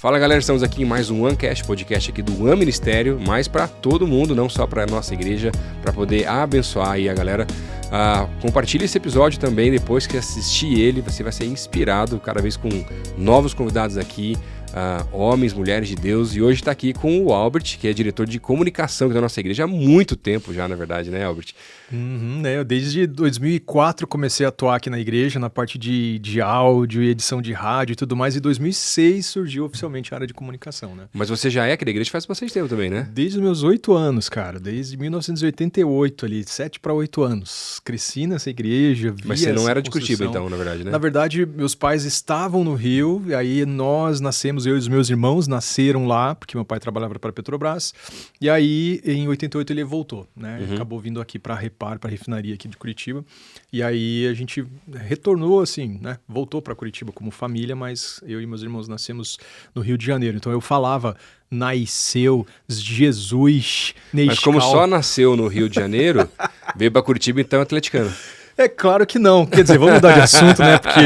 Fala galera, estamos aqui em mais um OneCast, podcast aqui do One Ministério, mas para todo mundo, não só para a nossa igreja, para poder abençoar aí a galera. Compartilhe esse episódio também, depois que assistir ele, você vai ser inspirado cada vez com novos convidados aqui, homens, mulheres de Deus, e hoje está aqui com o Albert, que é diretor de comunicação da nossa igreja há muito tempo já, na verdade, né, Albert? Eu desde 2004 comecei a atuar aqui na igreja, na parte de áudio e edição de rádio e tudo mais, e em 2006 surgiu oficialmente a área de comunicação, né? Mas você já é aqui da igreja faz bastante tempo também, né? Desde os meus 8 anos, cara, desde 1988 ali, 7 para 8 anos. Cresci nessa igreja, vi. Mas você não era de construção. Curitiba então, na verdade, né? Na verdade, meus pais estavam no Rio, e aí nós nascemos, eu e os meus irmãos nasceram lá, porque meu pai trabalhava para a Petrobras, e aí em 88 ele voltou, né? Acabou vindo aqui para a refinaria aqui de Curitiba, e aí a gente retornou assim, né? Voltou para Curitiba como família, mas eu e meus irmãos nascemos no Rio de Janeiro, então eu falava... Nasceu Jesus Nescau. Mas como só nasceu no Rio de Janeiro, veio para Curitiba, então é atleticano. É claro que não. Quer dizer, vamos mudar de assunto, né? Porque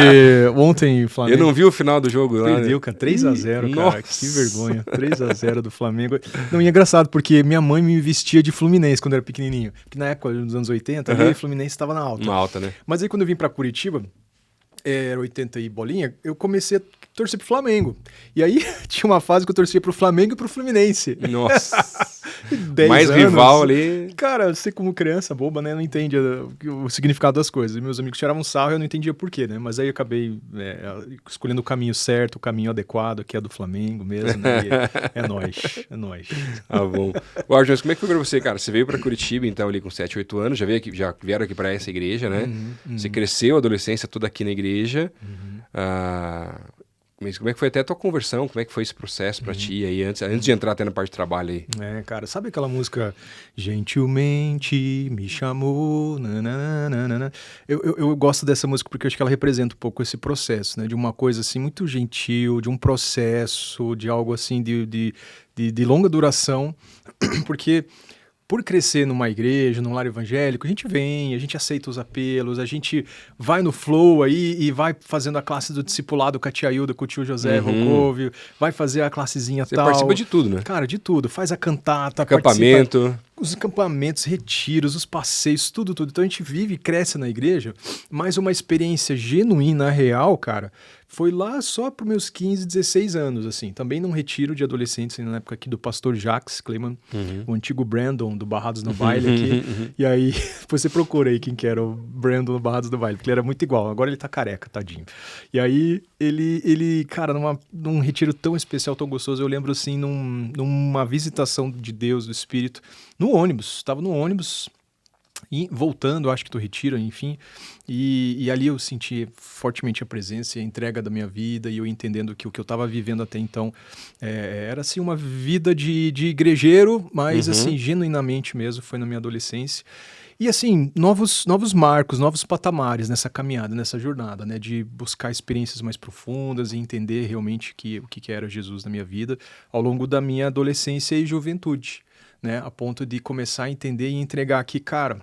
ontem o Flamengo... Eu não vi o final do jogo lá. Perdeu, cara. 3-0, cara. Que vergonha. 3-0 do Flamengo. Não, e é engraçado, porque minha mãe me vestia de Fluminense quando eu era pequenininho. Porque na época, nos anos 80, o Fluminense estava na alta. Na alta, né? Mas aí quando eu vim pra Curitiba, era 80 e bolinha, eu comecei a torcer pro Flamengo. E aí tinha uma fase que eu torcia pro Flamengo e pro Fluminense. Nossa. 10 mais anos. Rival ali. Cara, você como criança boba, né, não entende o significado das coisas. E meus amigos tiravam sarro e eu não entendia por quê, né? Mas aí eu acabei escolhendo o caminho certo, o caminho adequado, que é do Flamengo mesmo, né? É nóis, é nóis. Ah, bom. O Arjus, como é que foi pra você, cara? Você veio pra Curitiba, então, ali com 7, 8 anos, já vieram aqui pra essa igreja, né? Você cresceu a adolescência toda aqui na igreja. Mas como é que foi até a tua conversão? Como é que foi esse processo pra ti aí, antes de entrar até na parte de trabalho aí? Cara, sabe aquela música Gentilmente me chamou, nananana. Eu gosto dessa música porque eu acho que ela representa um pouco esse processo, né? De uma coisa assim muito gentil, de um processo, de algo assim de longa duração, porque... Por crescer numa igreja, num lar evangélico, a gente aceita os apelos, a gente vai no flow aí e vai fazendo a classe do discipulado com a tia Hilda, com o tio José Volcóvio, vai fazer a classezinha Você tal. Você participa de tudo, né? Cara, de tudo. Faz a cantata, acampamento. Os acampamentos, retiros, os passeios, tudo. Então a gente vive e cresce na igreja, mas uma experiência genuína, real, cara, foi lá só para meus 15, 16 anos, assim. Também num retiro de adolescentes, na época aqui do pastor Jacques Clayman, o antigo Brandon do Barrados no Baile aqui. E aí, você procura aí quem que era o Brandon do Barrados do Baile, porque ele era muito igual. Agora ele tá careca, tadinho. E aí, ele cara, num retiro tão especial, tão gostoso, eu lembro, assim, numa visitação de Deus, do Espírito, no ônibus. Estava no ônibus... E voltando, acho que do retiro, enfim, e ali eu senti fortemente a presença e a entrega da minha vida, e eu entendendo que o que eu estava vivendo até então era assim uma vida de igrejeiro, mas assim, genuinamente mesmo, foi na minha adolescência. E assim, novos marcos, novos patamares nessa caminhada, nessa jornada, né, de buscar experiências mais profundas e entender realmente o que era Jesus na minha vida ao longo da minha adolescência e juventude. Né, a ponto de começar a entender e entregar que, cara,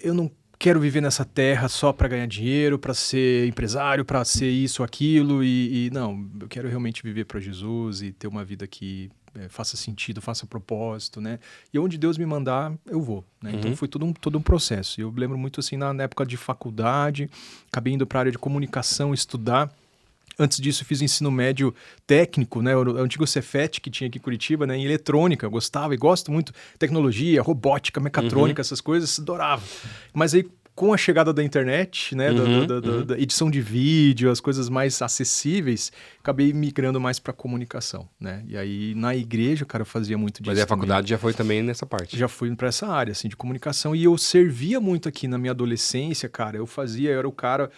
eu não quero viver nessa terra só para ganhar dinheiro, para ser empresário, para ser isso, aquilo, e não, eu quero realmente viver para Jesus e ter uma vida que faça sentido, faça propósito, né, e onde Deus me mandar, eu vou, né, então foi todo um processo. Eu lembro muito assim, na época de faculdade, acabei indo para a área de comunicação, estudar. Antes disso, eu fiz ensino médio técnico, né? O antigo Cefet que tinha aqui em Curitiba, né? Em eletrônica. Eu gostava e gosto muito de tecnologia, robótica, mecatrônica, essas coisas, adorava. Mas aí, com a chegada da internet, né? Da edição de vídeo, as coisas mais acessíveis, acabei migrando mais para comunicação, né? E aí, na igreja, cara, eu fazia muito disso. Mas a faculdade já foi também nessa parte? Já fui para essa área, assim, de comunicação. E eu servia muito aqui na minha adolescência, cara. Eu era o cara...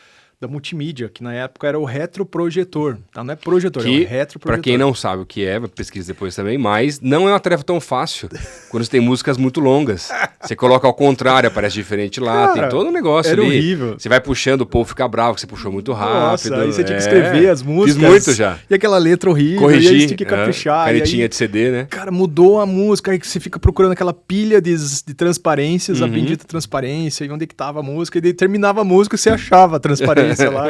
da multimídia, que na época era o retroprojetor, tá? Não é projetor, é o retroprojetor. Pra quem não sabe o que é, pesquisa depois também, mas não é uma tarefa tão fácil quando você tem músicas muito longas. Você coloca ao contrário, aparece diferente lá, cara, tem todo um negócio era ali. Horrível. Você vai puxando, o povo fica bravo, que você puxou muito rápido. Nossa, aí você tinha que escrever as músicas. Fiz muito já. E aquela letra horrível, corrigir, e aí você tinha que caprichar. Canetinha de CD, né? Cara, mudou a música, aí você fica procurando aquela pilha de transparências, a bendita transparência, e onde é que tava a música, e daí terminava a música e você achava a transparência. adolescência lá,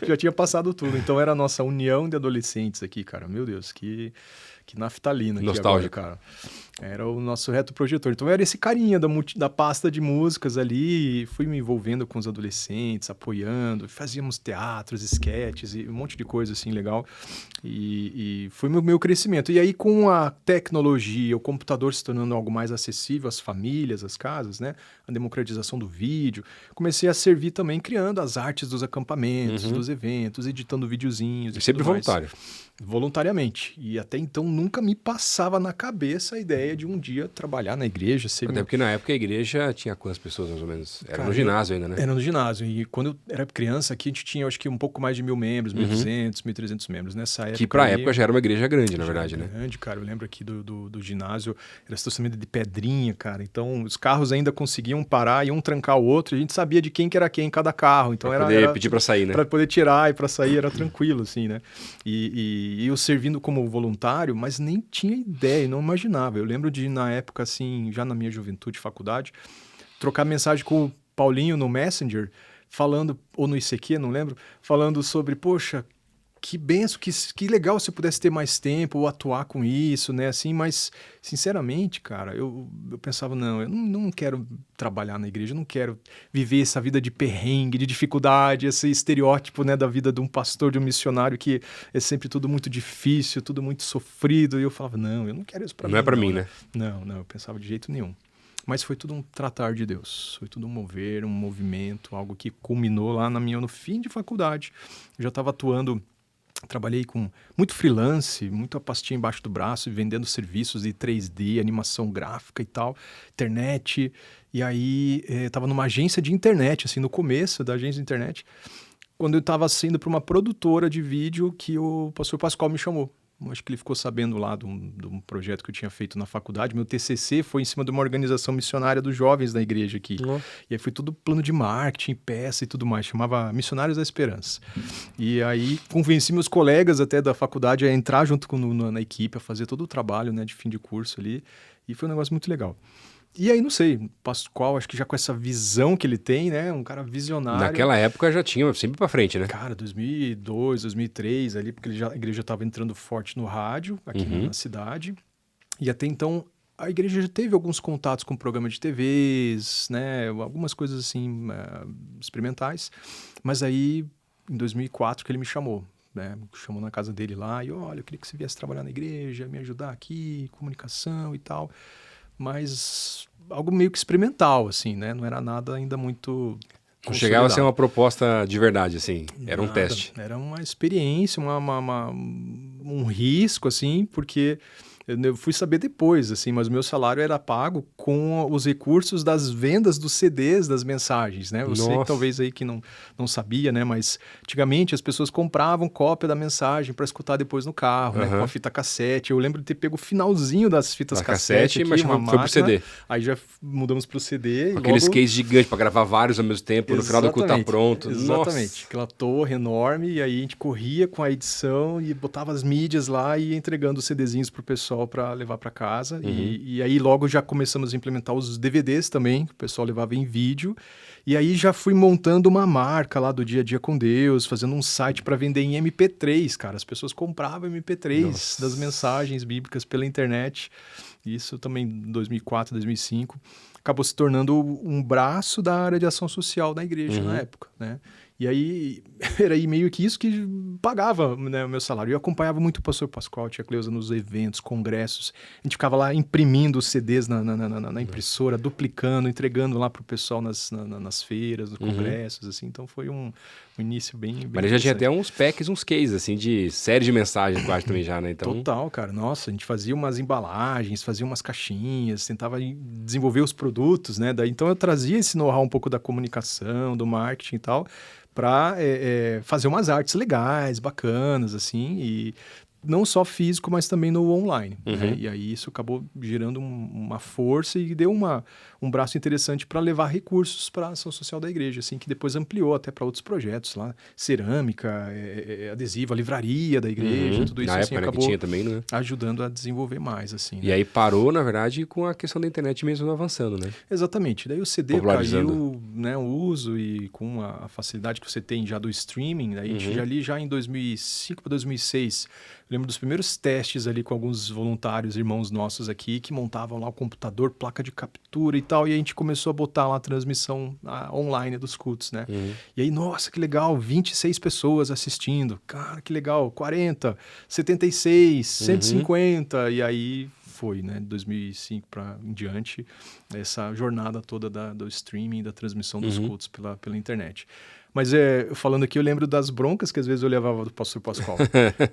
já tinha passado tudo. Então era a nossa união de adolescentes aqui, cara. Meu Deus, que naftalina aqui agora, cara. Era o nosso retroprojetor. Então era esse carinha da pasta de músicas ali, fui me envolvendo com os adolescentes, apoiando, fazíamos teatros, esquetes e um monte de coisa assim legal. E foi meu crescimento. E aí com a tecnologia, o computador se tornando algo mais acessível às famílias, às casas, né? A democratização do vídeo, comecei a servir também criando as artes dos acampamentos, dos eventos, editando videozinhos. E sempre voluntário. Voluntariamente. E até então nunca me passava na cabeça a ideia de um dia trabalhar na igreja. Até porque na época a igreja tinha quantas pessoas mais ou menos? Era no ginásio ainda, né? Era no ginásio. E quando eu era criança aqui a gente tinha, acho que um pouco mais de 1.000 membros, 1.200, 1.300 membros. Nessa época... Que pra época já era uma igreja grande, na verdade, né? Grande, cara. Eu lembro aqui do ginásio, era estacionamento de pedrinha, cara. Então os carros ainda conseguiam parar e um trancar o outro. E a gente sabia de quem que era quem em cada carro. Então pra poder pedir pra sair, né? Pra poder tirar e pra sair era tranquilo, assim, né? E eu servindo como voluntário, mas nem tinha ideia, não imaginava. Eu lembro de, na época, assim, já na minha juventude, faculdade, trocar mensagem com o Paulinho no Messenger, falando, ou no ICQ, não lembro, falando sobre, poxa, que benção, que legal se eu pudesse ter mais tempo ou atuar com isso, né, assim, mas, sinceramente, cara, eu pensava, não, eu não quero trabalhar na igreja, eu não quero viver essa vida de perrengue, de dificuldade, esse estereótipo, né, da vida de um pastor, de um missionário, que é sempre tudo muito difícil, tudo muito sofrido, e eu falava, não, eu não quero isso pra mim. Não é pra mim, né? Não, eu pensava de jeito nenhum. Mas foi tudo um tratar de Deus, foi tudo um mover, um movimento, algo que culminou lá no fim de faculdade. Eu já estava atuando. Trabalhei com muito freelance, muita pastinha embaixo do braço, vendendo serviços de 3D, animação gráfica e tal, internet. E aí, estava numa agência de internet, assim, no começo da agência de internet, quando eu estava saindo para uma produtora de vídeo que o pastor Pascoal me chamou. Acho que ele ficou sabendo lá de um projeto que eu tinha feito na faculdade. Meu TCC foi em cima de uma organização missionária dos jovens da igreja aqui. E aí foi tudo plano de marketing, peça e tudo mais. Chamava Missionários da Esperança. E aí convenci meus colegas até da faculdade a entrar junto na equipe, a fazer todo o trabalho, né, de fim de curso ali. E foi um negócio muito legal. E aí, não sei, Pascoal, acho que já com essa visão que ele tem, né? Um cara visionário. Naquela época já tinha sempre pra frente, né? Cara, 2002, 2003 ali, porque a igreja estava entrando forte no rádio aqui na cidade. E até então, a igreja já teve alguns contatos com programa de TVs, né? Algumas coisas assim, experimentais. Mas aí, em 2004, que ele me chamou. Né, chamou na casa dele lá e, olha, eu queria que você viesse trabalhar na igreja, me ajudar aqui, comunicação e tal. Mas algo meio que experimental, assim, né? Não era nada ainda muito... Não chegava a ser uma proposta de verdade, assim. Era um teste. Era uma experiência, um risco, assim, porque... Eu fui saber depois, assim, mas o meu salário era pago com os recursos das vendas dos CDs, das mensagens, né? Você que talvez aí que não sabia, né? Mas antigamente as pessoas compravam cópia da mensagem para escutar depois no carro, né? Com a fita cassete. Eu lembro de ter pego o finalzinho das fitas cassete aqui, mas uma foi pro CD. Aí já mudamos pro CD. Aqueles case gigantes para gravar vários ao mesmo tempo, no final do culto tá pronto. Exatamente. Nossa. Aquela torre enorme, e aí a gente corria com a edição e botava as mídias lá e ia entregando os CDzinhos pro pessoal para levar para casa. E aí logo já começamos a implementar os DVDs também, que o pessoal levava em vídeo. E aí já fui montando uma marca lá do Dia a Dia com Deus, fazendo um site para vender em MP3, cara. As pessoas compravam MP3 das mensagens bíblicas pela internet. Isso também em 2004, 2005. Acabou se tornando um braço da área de ação social da igreja na época, né? E aí, era aí meio que isso que pagava, né, o meu salário. Eu acompanhava muito o pastor Pascoal, tia Cleusa, nos eventos, congressos. A gente ficava lá imprimindo os CDs na impressora, duplicando, entregando lá pro pessoal nas feiras, nos congressos, assim. Então foi um início bem Mas ele já tinha até uns packs, uns cases, assim, de série de mensagens quase também já, né? Então... Total, cara. Nossa, a gente fazia umas embalagens, fazia umas caixinhas, tentava desenvolver os produtos, né? Daí, então eu trazia esse know-how um pouco da comunicação, do marketing e tal, para fazer umas artes legais, bacanas, assim, e não só físico, mas também no online. Né? E aí isso acabou gerando uma força e deu um braço interessante para levar recursos para a ação social da igreja, assim, que depois ampliou até para outros projetos lá, cerâmica, adesivo, a livraria da igreja, tudo isso Na assim, época, né, acabou que tinha também, né? ajudando a desenvolver mais. Assim, E né? aí parou, na verdade, com a questão da internet mesmo avançando, né? Exatamente. Daí o CD caiu, né, o uso e com a facilidade que você tem já do streaming, daí a gente já em 2005 para 2006, eu lembro dos primeiros testes ali com alguns voluntários, irmãos nossos aqui, que montavam lá o computador, placa de captura e tal, e a gente começou a botar lá a transmissão online dos cultos, né? E aí, nossa, que legal, 26 pessoas assistindo, cara, que legal, 40, 76, 150, e aí foi, né, de 2005 para em diante, essa jornada toda do streaming, da transmissão dos cultos pela internet. Mas falando aqui, eu lembro das broncas que às vezes eu levava do pastor Pascoal,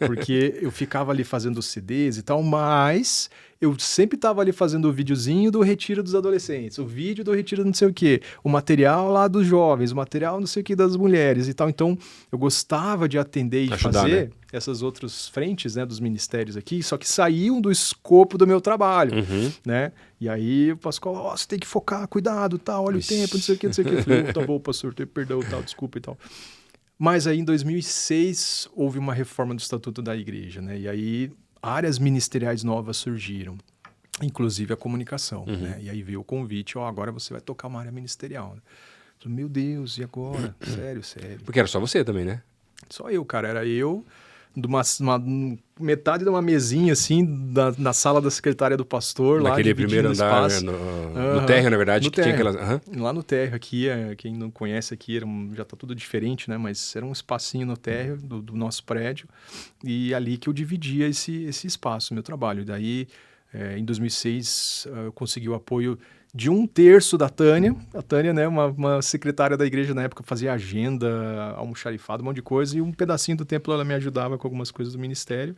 porque eu ficava ali fazendo os CDs e tal, mas eu sempre estava ali fazendo o videozinho do retiro dos adolescentes, o vídeo do retiro não sei o quê, o material lá dos jovens, o material não sei o quê das mulheres e tal. Então, eu gostava de atender e ajudar, fazer, né, essas outras frentes, né, dos ministérios aqui, só que saíam do escopo do meu trabalho, né? E aí o Pascoal, você tem que focar, cuidado, tal, olha o tempo, não sei o quê. Eu falei, tá bom, pastor, perdão, tal, desculpa e tal. Mas aí em 2006 houve uma reforma do Estatuto da Igreja, né? E aí áreas ministeriais novas surgiram, inclusive a comunicação, né? E aí veio o convite, agora você vai tocar uma área ministerial. Né? Eu falei, meu Deus, e agora? Sério. Porque era só você também, né? Só eu, cara, era eu, de metade de uma mesinha, assim, na sala da secretária do pastor. Naquele lá, primeiro andar, né, no térreo, na verdade, no que tinha aquelas... Lá no térreo aqui, quem não conhece aqui, já tá tudo diferente, né? Mas era um espacinho no térreo do nosso prédio, e ali que eu dividia esse espaço, meu trabalho. E daí, em 2006, eu consegui o apoio de 1/3 da Tânia. A Tânia, né, uma secretária da igreja na época, fazia agenda, almoxarifado, um monte de coisa, e um pedacinho do tempo ela me ajudava com algumas coisas do ministério.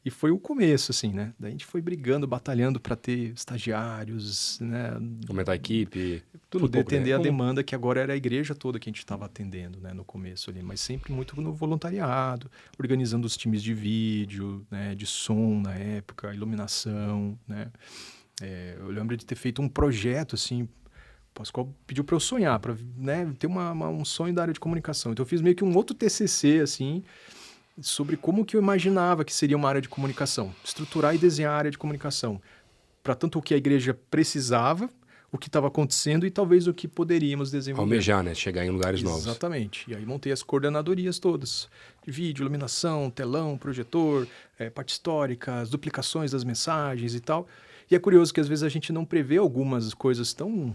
E foi o começo, assim, né? Daí a gente foi brigando, batalhando para ter estagiários, né? Aumentar a equipe, tudo poder um pouco, atender né? a demanda, que agora era a igreja toda que a gente estava atendendo, né? No começo ali, mas sempre muito no voluntariado, organizando os times de vídeo, né? De som na época, iluminação, né? Eu lembro de ter feito um projeto, assim, o Pascoal pediu para eu sonhar, para, né, ter um sonho da área de comunicação. Então eu fiz meio que um outro TCC, assim, sobre como que eu imaginava que seria uma área de comunicação. Estruturar e desenhar a área de comunicação. Para tanto o que a igreja precisava, o que estava acontecendo e talvez o que poderíamos desenvolver. Almejar, né? Chegar em lugares novos. Exatamente. E aí montei as coordenadorias todas. De vídeo, iluminação, telão, projetor, parte histórica, as duplicações das mensagens e tal. E é curioso que às vezes a gente não prevê algumas coisas tão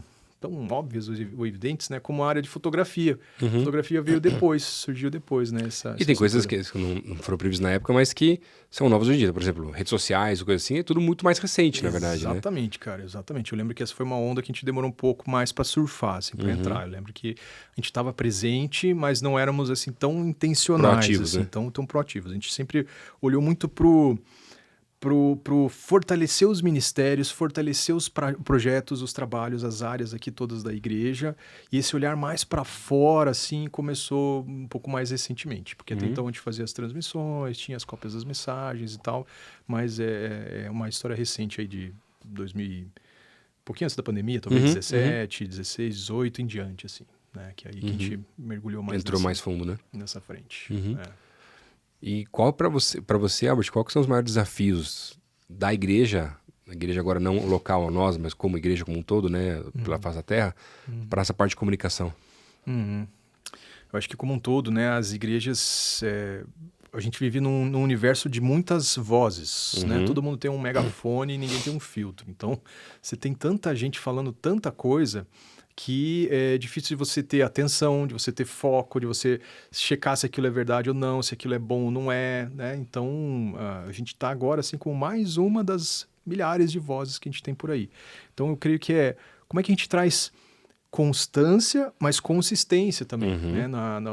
óbvias ou evidentes, né? Como a área de fotografia. A fotografia veio depois, surgiu depois, né? E tem coisas que não foram previstas na época, mas que são novas hoje em dia. Por exemplo, redes sociais, coisa assim, é tudo muito mais recente, na verdade, né? Exatamente, cara, exatamente. Eu lembro que essa foi uma onda que a gente demorou um pouco mais para surfar, assim, para entrar. Eu lembro que a gente estava presente, mas não éramos, assim, tão intencionais, proativos, assim, né? tão proativos. A gente sempre olhou muito pro fortalecer os ministérios, fortalecer os projetos, os trabalhos, as áreas aqui todas da igreja. E esse olhar mais para fora, assim, começou um pouco mais recentemente. Porque até então a gente fazia as transmissões, tinha as cópias das mensagens e tal. Mas é uma história recente aí de 2000, um pouquinho antes da pandemia, talvez 17, 16, 18 em diante, assim. Né? Que aí que a gente mergulhou mais. Entrou mais fundo, né? Nessa frente. E qual para você, Albert, qual que são os maiores desafios da igreja, a igreja agora não local a nós, mas como igreja como um todo, né, pela face da terra, para essa parte de comunicação? Eu acho que como um todo, né, as igrejas, a gente vive num universo de muitas vozes, né? Todo mundo tem um megafone e ninguém tem um filtro. Então, você tem tanta gente falando tanta coisa que é difícil de você ter atenção, de você ter foco, de você checar se aquilo é verdade ou não, se aquilo é bom ou não é, né? Então, a gente está agora assim com mais uma das milhares de vozes que a gente tem por aí. Então, eu creio que como é que a gente traz constância, mas consistência também, né?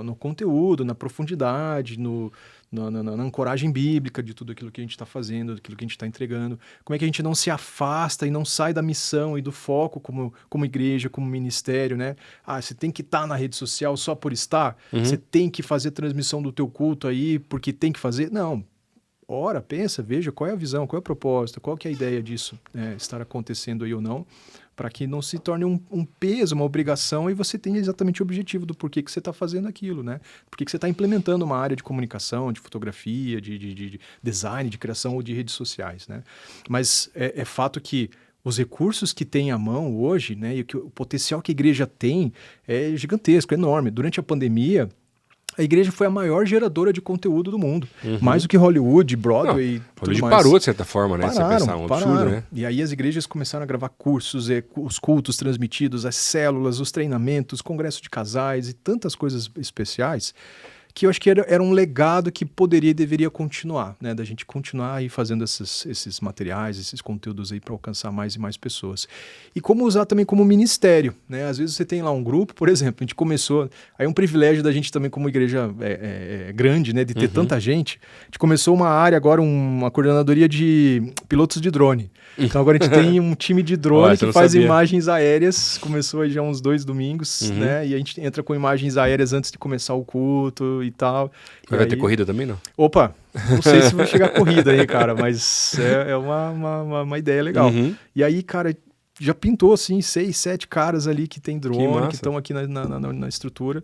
No conteúdo, na profundidade, na ancoragem bíblica de tudo aquilo que a gente está fazendo, daquilo que a gente está entregando. Como é que a gente não se afasta e não sai da missão e do foco como igreja, como ministério, né? Você tem que estar na rede social só por estar? Você tem que fazer transmissão do teu culto aí porque tem que fazer? Não. ora, pensa, veja qual é a visão, qual é a proposta, qual que é a ideia disso estar acontecendo aí ou não, para que não se torne um peso, uma obrigação, e você tenha exatamente o objetivo do porquê que você está fazendo aquilo, né? Por que você está implementando uma área de comunicação, de fotografia, de design, de criação ou de redes sociais, né? Mas é fato que os recursos que tem à mão hoje, né, e o potencial que a igreja tem é gigantesco, é enorme. Durante a pandemia, a igreja foi a maior geradora de conteúdo do mundo. Mais do que Hollywood, Broadway, Hollywood parou, de certa forma, né? Pararam, Você pensar, um absurdo, né? E aí as igrejas começaram a gravar cursos, os cultos transmitidos, as células, os treinamentos, congresso de casais e tantas coisas especiais, que eu acho que era um legado que poderia e deveria continuar, né? Da gente continuar aí fazendo esses materiais, esses conteúdos aí para alcançar mais e mais pessoas. E como usar também como ministério, né? Às vezes você tem lá um grupo, por exemplo, a gente começou, aí é um privilégio da gente também como igreja grande, né? De ter tanta gente. A gente começou uma área agora, uma coordenadoria de pilotos de drone. Então agora a gente tem um time de drone que faz imagens aéreas, começou aí já uns 2 domingos, né? E a gente entra com imagens aéreas antes de começar o culto e tal. Mas vai ter corrida também, não? Opa, não sei se vai chegar corrida aí, cara, mas é uma ideia legal. E aí, cara, já pintou assim 6, 7 caras ali que tem drone, que estão aqui na estrutura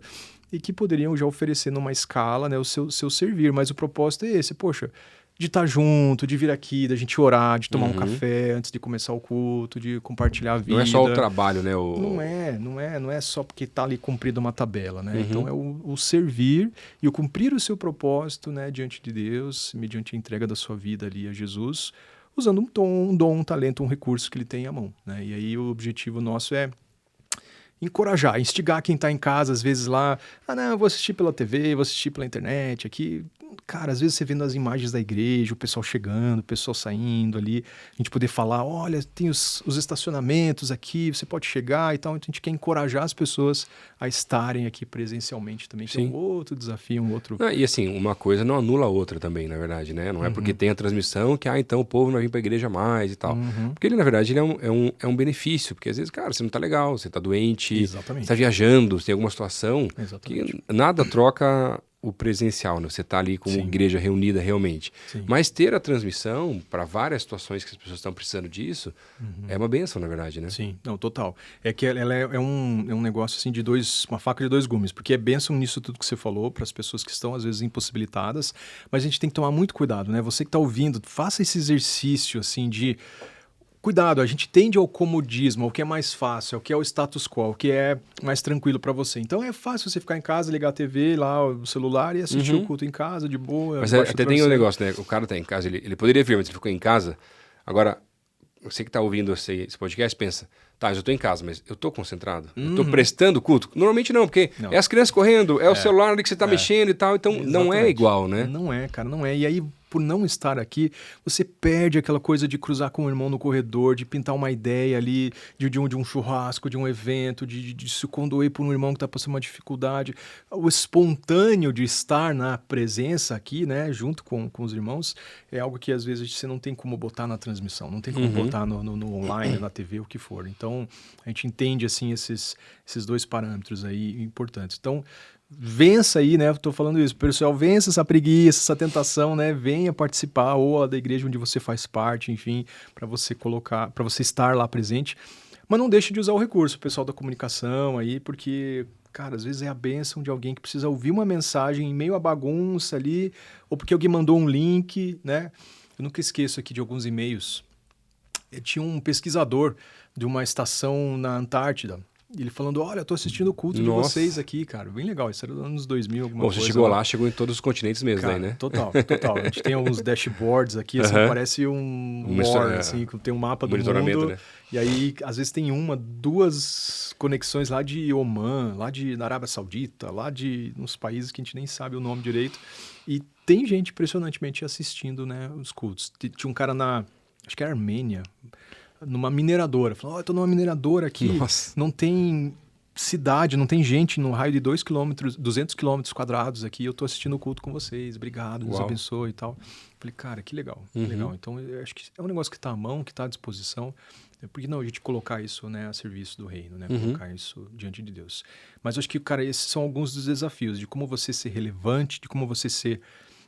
e que poderiam já oferecer numa escala, né, o seu servir, mas o propósito é esse, poxa, de estar junto, de vir aqui, da gente orar, de tomar um café antes de começar o culto, de compartilhar a vida. Não é só o trabalho, né? Não é só porque está ali cumprido uma tabela, né? Então é o servir e o cumprir o seu propósito, né, diante de Deus, mediante a entrega da sua vida ali a Jesus, usando um dom, um talento, um recurso que ele tem à mão, né? E aí o objetivo nosso é encorajar, instigar quem está em casa, às vezes lá, não, eu vou assistir pela TV, vou assistir pela internet aqui. Cara, às vezes você vendo as imagens da igreja, o pessoal chegando, o pessoal saindo ali, a gente poder falar, olha, tem os estacionamentos aqui, você pode chegar e tal. Então a gente quer encorajar as pessoas a estarem aqui presencialmente também, que é um outro desafio, um outro... E assim, uma coisa não anula a outra também, na verdade, né? Não é porque tem a transmissão que, então o povo não vai vir para a igreja mais e tal. Porque ele, na verdade, ele é um benefício, porque às vezes, cara, você não tá legal, você tá doente, Exatamente. você tá viajando, você tem alguma situação Exatamente. que nada troca o presencial, né? Você tá ali como igreja reunida realmente. Sim. Mas ter a transmissão para várias situações que as pessoas estão precisando disso é uma bênção, na verdade, né? Sim, não, total. É que ela é um negócio assim uma faca de 2 gumes, porque é bênção nisso tudo que você falou para as pessoas que estão às vezes impossibilitadas, mas a gente tem que tomar muito cuidado, né? Você que está ouvindo, faça esse exercício assim de cuidado, a gente tende ao comodismo, ao que é mais fácil, ao que é o status quo, ao que é mais tranquilo para você. Então é fácil você ficar em casa, ligar a TV, lá o celular e assistir o culto em casa, de boa. Mas até tem um negócio, né? O cara tá em casa, ele poderia vir, mas ele ficou em casa. Agora, você que tá ouvindo esse podcast pensa, tá, eu tô em casa, mas eu tô concentrado? Eu tô prestando culto? Normalmente não, porque é as crianças correndo, é o celular ali que você tá mexendo e tal, então não é igual, né? Não é, cara, não é. E aí, por não estar aqui, você perde aquela coisa de cruzar com o irmão no corredor, de pintar uma ideia ali, de um churrasco, de um evento, de se condoer por um irmão que está passando uma dificuldade. O espontâneo de estar na presença aqui, né, junto com os irmãos, é algo que às vezes você não tem como botar na transmissão, não tem como botar no online, na TV, o que for. Então, a gente entende, assim, esses 2 parâmetros aí importantes. Então, vença aí, né? Eu tô falando isso, pessoal, vença essa preguiça, essa tentação, né? Venha participar ou da igreja onde você faz parte, enfim, para você estar lá presente. Mas não deixe de usar o recurso, o pessoal da comunicação aí, porque, cara, às vezes é a bênção de alguém que precisa ouvir uma mensagem em meio à bagunça ali, ou porque alguém mandou um link, né? Eu nunca esqueço aqui de alguns e-mails. Tinha um pesquisador de uma estação na Antártida. Ele falando, olha, eu tô assistindo o culto de vocês aqui, cara. Bem legal, isso era nos anos 2000, alguma coisa. Você chegou lá, chegou em todos os continentes mesmo, cara, aí, né? Total. A gente tem alguns dashboards aqui, assim, parece assim, tem um mapa do mundo. Né? E aí, às vezes tem 1, 2 conexões lá de Oman, lá da Arábia Saudita, lá de uns países que a gente nem sabe o nome direito. E tem gente impressionantemente assistindo, né, os cultos. Tinha um cara acho que é Armênia, numa mineradora. Falou, eu tô numa mineradora aqui, não tem cidade, não tem gente no raio de 200 quilômetros quadrados aqui, eu tô assistindo o culto com vocês, obrigado, Deus abençoe e tal. Falei, cara, que legal, legal. Então, eu acho que é um negócio que tá à mão, que tá à disposição. Por que não a gente colocar isso, né, a serviço do reino, né? Colocar isso diante de Deus. Mas eu acho que, cara, esses são alguns dos desafios, de como você ser relevante, de como você ser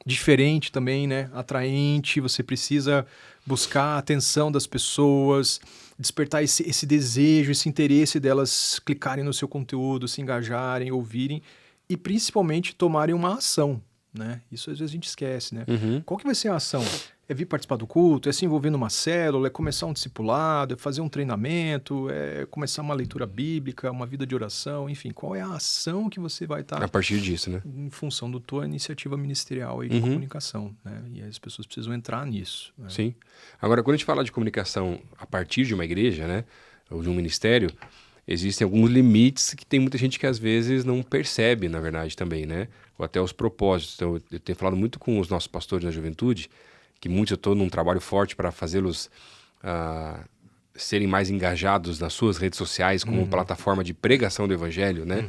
diferente também, né? Atraente, você precisa buscar a atenção das pessoas, despertar esse desejo, esse interesse delas clicarem no seu conteúdo, se engajarem, ouvirem e principalmente tomarem uma ação, né? Isso às vezes a gente esquece, né? Qual que vai ser a ação? É vir participar do culto, é se envolver numa célula, é começar um discipulado, é fazer um treinamento, é começar uma leitura bíblica, uma vida de oração, enfim, qual é a ação que você vai estar... A partir disso, né? Em função da tua iniciativa ministerial e de comunicação, né? E as pessoas precisam entrar nisso. Né? Sim. Agora, quando a gente fala de comunicação a partir de uma igreja, né? Ou de um ministério, existem alguns limites que tem muita gente que às vezes não percebe, na verdade, também, né? Ou até os propósitos. Então, eu tenho falado muito com os nossos pastores na juventude, que muitos eu estou num trabalho forte para fazê-los serem mais engajados nas suas redes sociais como plataforma de pregação do evangelho, né?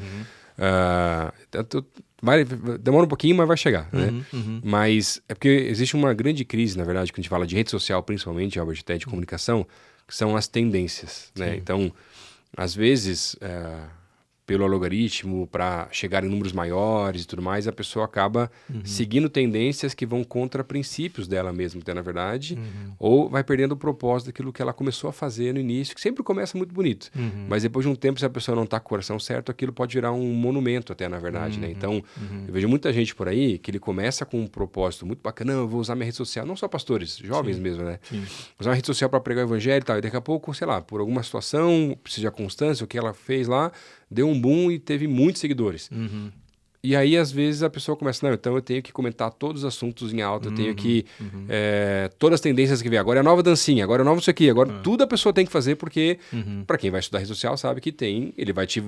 Demora um pouquinho, mas vai chegar, né? Mas é porque existe uma grande crise, na verdade, quando a gente fala de rede social, principalmente, Albert, até de comunicação, que são as tendências, né? Então, às vezes, pelo algoritmo, para chegar em números maiores e tudo mais, a pessoa acaba seguindo tendências que vão contra princípios dela mesma, na verdade, ou vai perdendo o propósito daquilo que ela começou a fazer no início, que sempre começa muito bonito. Mas depois de um tempo, se a pessoa não está com o coração certo, aquilo pode virar um monumento até, na verdade, né? Então, eu vejo muita gente por aí que ele começa com um propósito muito bacana, não, eu vou usar minha rede social, não só pastores, jovens mesmo, né? Usar uma rede social para pregar o evangelho e tal, e daqui a pouco, sei lá, por alguma situação, precisa de constância, o que ela fez lá, deu um boom e teve muitos seguidores. E aí, às vezes, a pessoa começa, não, então eu tenho que comentar todos os assuntos em alta, eu tenho que... todas as tendências que vem. Agora é a nova dancinha, agora é a nova isso aqui, agora tudo a pessoa tem que fazer, porque para quem vai estudar rede social sabe que ele vai te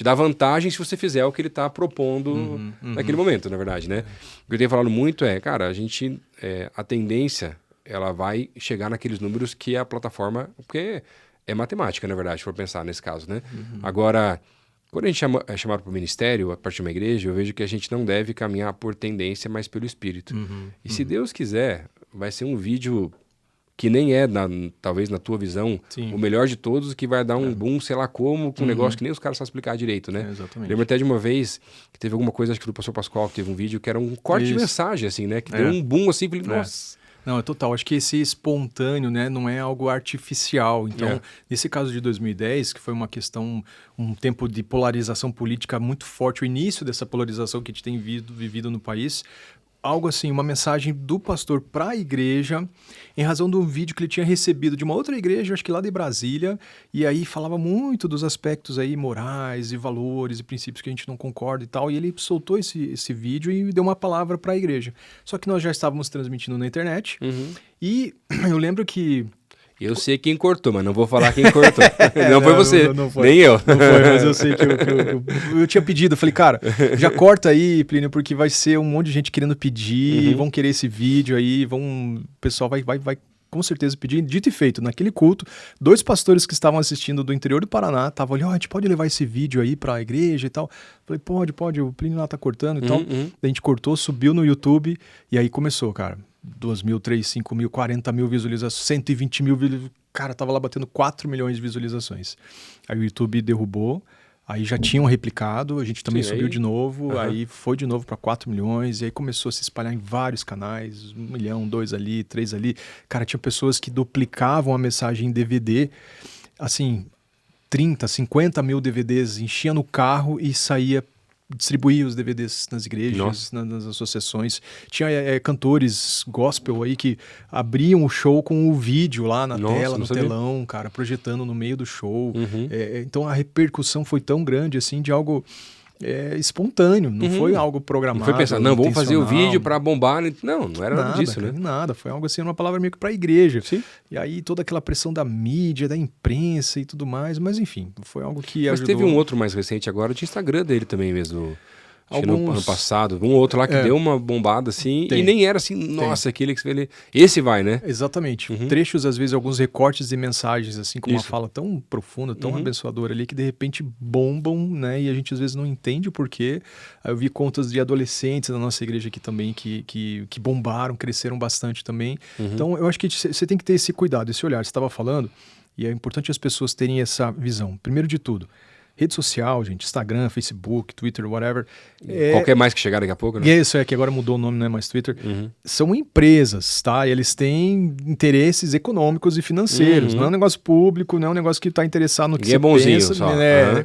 dar vantagem se você fizer o que ele está propondo naquele momento, na verdade, né? O que eu tenho falado muito cara, a tendência, ela vai chegar naqueles números que a plataforma... Porque é matemática, na verdade, se for pensar nesse caso, né? Agora, quando a gente é chamado para o ministério, a partir de uma igreja, eu vejo que a gente não deve caminhar por tendência, mas pelo Espírito. E se Deus quiser, vai ser um vídeo que nem é, talvez na tua visão, o melhor de todos, que vai dar um boom, sei lá como, com um negócio que nem os caras sabem explicar direito, né? Exatamente. Lembro até de uma vez que teve alguma coisa, acho que do pastor Pascoal, que teve um vídeo que era um corte de mensagem, assim, né? Que deu um boom, assim, falei, nossa... Não, é total. Acho que esse espontâneo, né, não é algo artificial. Então, nesse caso de 2010, que foi uma questão, um tempo de polarização política muito forte, o início dessa polarização que a gente tem vivido no país, algo assim, uma mensagem do pastor para a igreja, em razão de um vídeo que ele tinha recebido de uma outra igreja, acho que lá de Brasília, e aí falava muito dos aspectos aí morais e valores e princípios que a gente não concorda e tal, e ele soltou esse vídeo e deu uma palavra para a igreja. Só que nós já estávamos transmitindo na internet, e eu lembro que... Eu sei quem cortou, mas não vou falar quem cortou. Não foi você, não foi. nem eu. Não foi, mas eu sei que eu tinha pedido. Eu falei, cara, já corta aí, Plínio, porque vai ser um monte de gente querendo pedir, vão querer esse vídeo aí, o pessoal vai com certeza pedir. Dito e feito, naquele culto, 2 pastores que estavam assistindo do interior do Paraná estavam ali, a gente pode levar esse vídeo aí pra igreja e tal. Eu falei, pode, o Plínio lá tá cortando e tal. Daí a gente cortou, subiu no YouTube e aí começou, cara. 2.000, 3.000, 5.000, 40.000 visualizações, 120.000 cara, tava lá batendo 4 milhões de visualizações. Aí o YouTube derrubou, aí já tinham replicado, a gente também subiu de novo, aí foi de novo para 4 milhões, e aí começou a se espalhar em vários canais, 1 milhão, 2 ali, 3 ali. Cara, tinha pessoas que duplicavam a mensagem em DVD, assim, 30, 50 mil DVDs, enchia no carro e saía distribuir os DVDs nas igrejas, nas associações. Tinha cantores gospel aí que abriam o show com o vídeo lá na tela, no telão, cara, projetando no meio do show. Então a repercussão foi tão grande, assim, de algo espontâneo, não foi algo programado. Não foi pensar, vamos fazer o vídeo para bombar. Não era nada disso, né? Nada, foi algo assim, uma palavra meio que para a igreja. Sim. E aí toda aquela pressão da mídia, da imprensa e tudo mais, mas enfim, foi algo que Mas ajudou. teve um outro mais recente agora, de Instagram dele também mesmo. No ano passado, um outro lá que deu uma bombada assim, e nem era assim, nossa, aquele que ele... Esse vai, né? Exatamente. Trechos, às vezes, alguns recortes de mensagens, assim, com uma fala tão profunda, tão abençoadora ali, que de repente bombam, né? E a gente às vezes não entende o porquê. Eu vi contas de adolescentes da nossa igreja aqui também que bombaram, cresceram bastante também. Então, eu acho que você tem que ter esse cuidado, esse olhar. Você estava falando, e é importante as pessoas terem essa visão. Primeiro de tudo, Rede social, gente, Instagram, Facebook, Twitter, whatever. Qualquer mais que chegar daqui a pouco, né? Isso, que agora mudou o nome, não é mais Twitter. São empresas, tá? E eles têm interesses econômicos e financeiros. Não é um negócio público, não é um negócio que tá interessado no que você bonzinho pensa. só.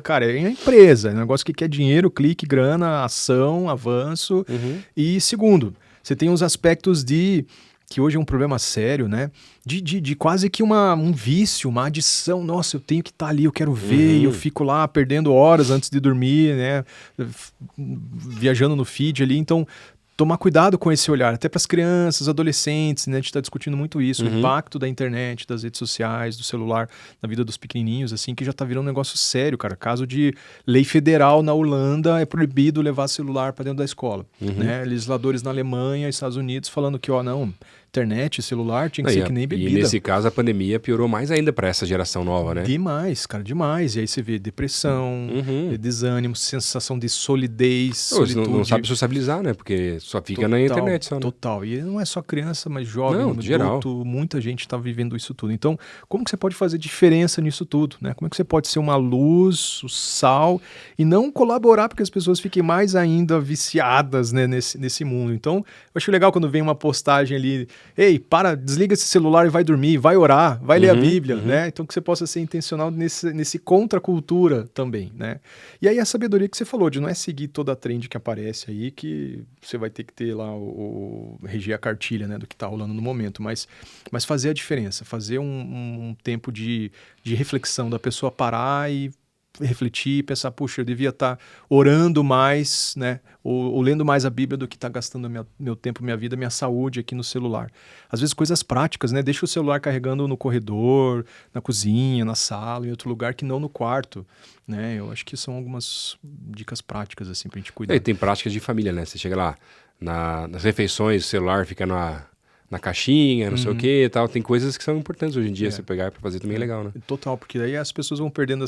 Cara, é uma empresa. É um negócio que quer dinheiro, clique, grana, ação, avanço. E segundo, você tem os aspectos que hoje é um problema sério, né? De quase que um vício, uma adição. Nossa, eu tenho que estar ali, eu quero ver, e eu fico lá perdendo horas antes de dormir, né? Viajando no feed ali. Então, tomar cuidado com esse olhar, até para as crianças, adolescentes, né? A gente está discutindo muito isso, o impacto da internet, das redes sociais, do celular na vida dos pequenininhos, assim, que já está virando um negócio sério, cara. Caso de lei federal na Holanda, é proibido levar celular para dentro da escola, né? Legisladores na Alemanha, Estados Unidos, falando que, não, internet, celular tinha que ser que nem bebida. E nesse caso a pandemia piorou mais ainda para essa geração nova, né? Demais, cara, demais. E aí você vê depressão, desânimo, sensação de solidez, solitude. Não sabe sociabilizar, né? Porque só fica na internet só, né? Total. E não é só criança, mas jovem, adulto, geral. Muita gente está vivendo isso tudo. Então, como que você pode fazer diferença nisso tudo, né? Como é que você pode ser uma luz, o sal, e não colaborar para que as pessoas fiquem mais ainda viciadas, né, nesse mundo. Então, eu acho legal quando vem uma postagem ali, ei, desliga esse celular e vai dormir, vai orar, vai ler a Bíblia, né? Então que você possa ser intencional nesse contracultura também, né? E aí a sabedoria que você falou, de não é seguir toda a trend que aparece aí, que você vai ter que ter lá reger a cartilha, né, do que tá rolando no momento, mas fazer a diferença, fazer um tempo de reflexão da pessoa parar e refletir, pensar, puxa, eu devia estar orando mais, né, ou lendo mais a Bíblia do que estar gastando meu tempo, minha vida, minha saúde aqui no celular. Às vezes coisas práticas, né, deixa o celular carregando no corredor, na cozinha, na sala, em outro lugar que não no quarto, né, eu acho que são algumas dicas práticas, assim, pra gente cuidar. E tem práticas de família, né, você chega lá, nas refeições, o celular fica na caixinha, não sei o que e tal. Tem coisas que são importantes hoje em dia, você pegar para fazer também é legal, né? Total, porque daí as pessoas vão perdendo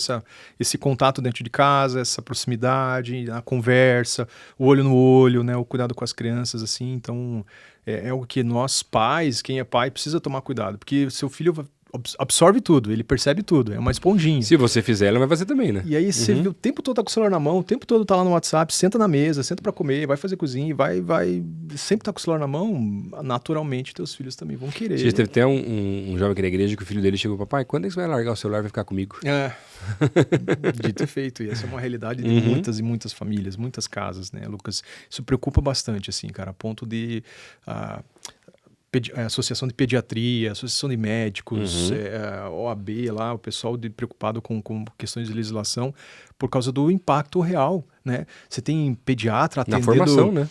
esse contato dentro de casa, essa proximidade, a conversa, o olho no olho, né? O cuidado com as crianças, assim. Então, é o que nós pais, quem é pai, precisa tomar cuidado, porque seu filho absorve tudo, ele percebe tudo, é uma esponjinha. Se você fizer, ela vai fazer também, né? E aí você vê, o tempo todo tá com o celular na mão, o tempo todo tá lá no WhatsApp, senta na mesa, senta pra comer, vai fazer cozinha, vai sempre tá com o celular na mão, naturalmente teus filhos também vão querer. Teve até um jovem aqui na igreja que o filho dele chegou, papai, quando é que você vai largar o celular e vai ficar comigo? Dito e feito, e essa é uma realidade de muitas e muitas famílias, muitas casas, né, Lucas? Isso preocupa bastante, assim, cara, a ponto de... Associação de Pediatria, Associação de Médicos, OAB lá, o pessoal preocupado com questões de legislação por causa do impacto real, né? Você tem pediatra atendendo... Na formação, né?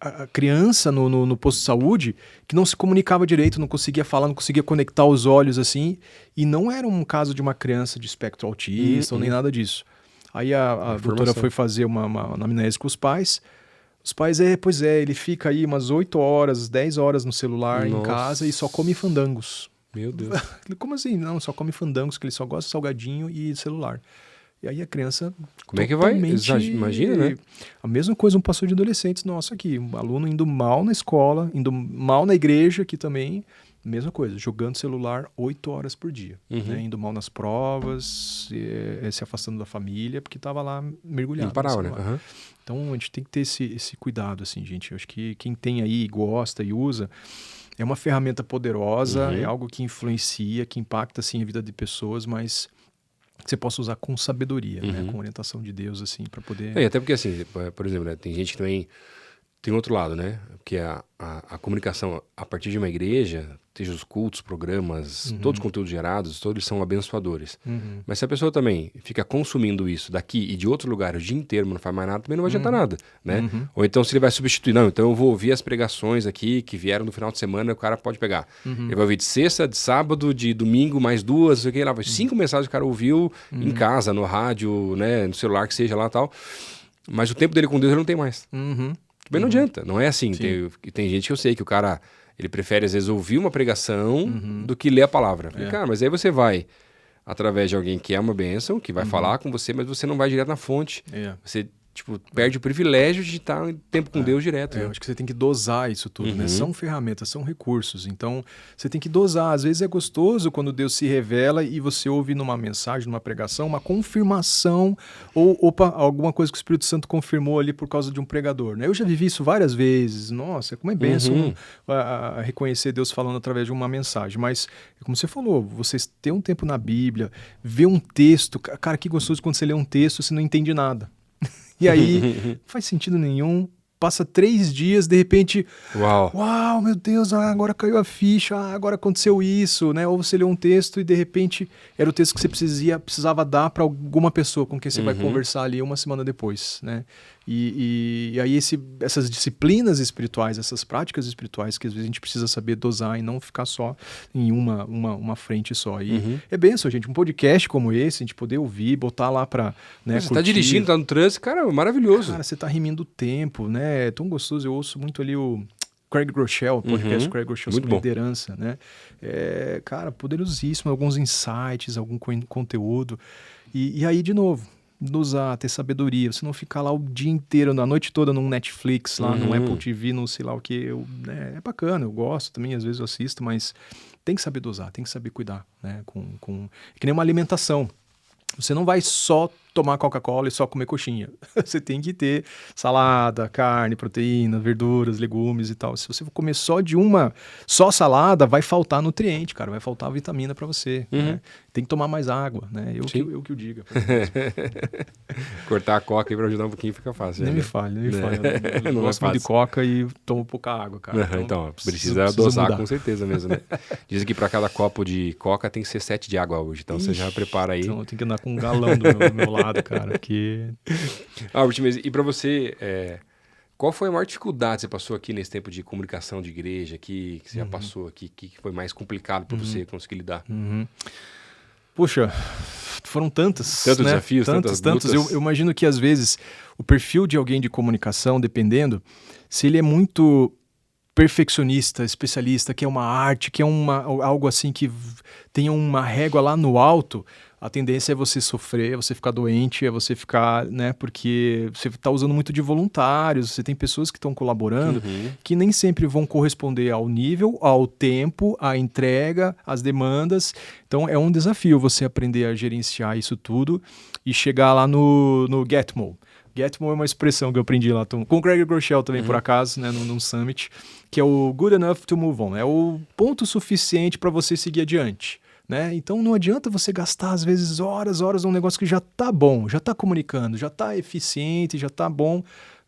A criança no posto de saúde que não se comunicava direito, não conseguia falar, não conseguia conectar os olhos, assim, e não era um caso de uma criança de espectro autista ou nem nada disso. Aí a doutora foi fazer uma anamnese com os pais. Os pais, ele fica aí umas 8 horas, 10 horas no celular em casa e só come fandangos. Meu Deus. Como assim? Não, só come fandangos, que ele só gosta de salgadinho e celular. E aí a criança... Como é que vai? Imagina, né? A mesma coisa um pastor de adolescentes nosso aqui. Um aluno indo mal na escola, indo mal na igreja aqui também. Mesma coisa, jogando celular 8 horas por dia. Né? Indo mal nas provas, se afastando da família, porque estava lá mergulhado. Não parava, né? Então a gente tem que ter esse cuidado, assim, gente. Eu acho que quem tem aí, gosta e usa, é uma ferramenta poderosa, é algo que influencia, que impacta, assim, a vida de pessoas, mas que você possa usar com sabedoria, né? Com orientação de Deus, assim, para poder... Até porque, assim, por exemplo, né, tem gente que também tem outro lado, né? Porque a comunicação a partir de uma igreja, seja os cultos, programas, todos os conteúdos gerados, todos são abençoadores. Mas se a pessoa também fica consumindo isso daqui e de outro lugar o dia inteiro, mas não faz mais nada, também não vai adiantar nada, né? Ou então se ele vai substituir, não, então eu vou ouvir as pregações aqui que vieram no final de semana, o cara pode pegar. Ele vai ouvir de sexta, de sábado, de domingo, mais 2, não sei o que lá, 5 mensagens o cara ouviu em casa, no rádio, né, no celular, que seja lá e tal. Mas o tempo dele com Deus ele não tem mais. Também não adianta, não é assim. Tem gente que eu sei que o cara, ele prefere às vezes ouvir uma pregação do que ler a palavra. Falei, cara, mas aí você vai através de alguém que é uma bênção, que vai falar com você, mas você não vai direto na fonte. Você tipo, perde o privilégio de estar em tempo com Deus direto. Eu acho que você tem que dosar isso tudo, né? São ferramentas, são recursos. Então, você tem que dosar. Às vezes é gostoso quando Deus se revela e você ouve numa mensagem, numa pregação, uma confirmação ou alguma coisa que o Espírito Santo confirmou ali por causa de um pregador, né? Eu já vivi isso várias vezes. Nossa, como é bênção a reconhecer Deus falando através de uma mensagem. Mas, como você falou, você ter um tempo na Bíblia, ver um texto. Cara, que gostoso quando você lê um texto, você não entende nada. E aí, não faz sentido nenhum. Passa 3 dias, de repente... Uau, meu Deus, agora caiu a ficha, agora aconteceu isso, né? Ou você lê um texto e, de repente, era o texto que você precisava dar para alguma pessoa com quem você vai conversar ali uma semana depois, né? E aí essas disciplinas espirituais, essas práticas espirituais que às vezes a gente precisa saber dosar e não ficar só em uma frente só. E é benção, gente, um podcast como esse, a gente poder ouvir, botar lá pra... Né, você tá dirigindo, tá no trânsito, cara, maravilhoso. Cara, você tá rimindo o tempo, né? É tão gostoso, eu ouço muito ali o Craig Groeschel, o podcast Craig Groeschel sobre liderança, né? Cara, poderosíssimo, alguns insights, algum conteúdo. E aí, de novo, dosar, ter sabedoria, você não ficar lá o dia inteiro, a noite toda num Netflix, lá no Apple TV, não sei lá o que. É bacana, eu gosto também, às vezes eu assisto, mas tem que saber dosar, tem que saber cuidar, né? É que nem uma alimentação. Você não vai só tomar Coca-Cola e só comer coxinha. Você tem que ter salada, carne, proteína, verduras, legumes e tal. Se você for comer só salada, vai faltar nutriente, cara. Vai faltar vitamina para você. Né? Tem que tomar mais água, né? Eu que o diga. Cortar a coca aí para ajudar um pouquinho fica fácil. Nem me fale. Eu gosto muito de coca e tomo pouca água, cara. Então precisa dosar mudar. Com certeza mesmo, né? Dizem que para cada copo de coca tem que ser 7 de água hoje. Então você já prepara aí. Então eu tenho que andar com um galão do meu lado, cara, que... Albert, mas e pra você, qual foi a maior dificuldade que você passou aqui nesse tempo de comunicação de igreja, que você já passou aqui, que foi mais complicado pra você conseguir lidar? Puxa, foram tantos desafios, tantas. Eu imagino que às vezes o perfil de alguém de comunicação, dependendo, se ele é muito perfeccionista, especialista, que é uma arte, que é algo assim que tenha uma régua lá no alto, a tendência é você sofrer, é você ficar doente, é você ficar, né, porque você está usando muito de voluntários, você tem pessoas que estão colaborando que nem sempre vão corresponder ao nível, ao tempo, à entrega, às demandas. Então é um desafio você aprender a gerenciar isso tudo e chegar lá no Getmo. Getmo é uma expressão que eu aprendi lá com o Craig Groeschel também, por acaso, né, num summit, que é o good enough to move on, é o ponto suficiente para você seguir adiante. Né? Então não adianta você gastar às vezes horas num negócio que já tá bom, já tá comunicando, já tá eficiente, já tá bom,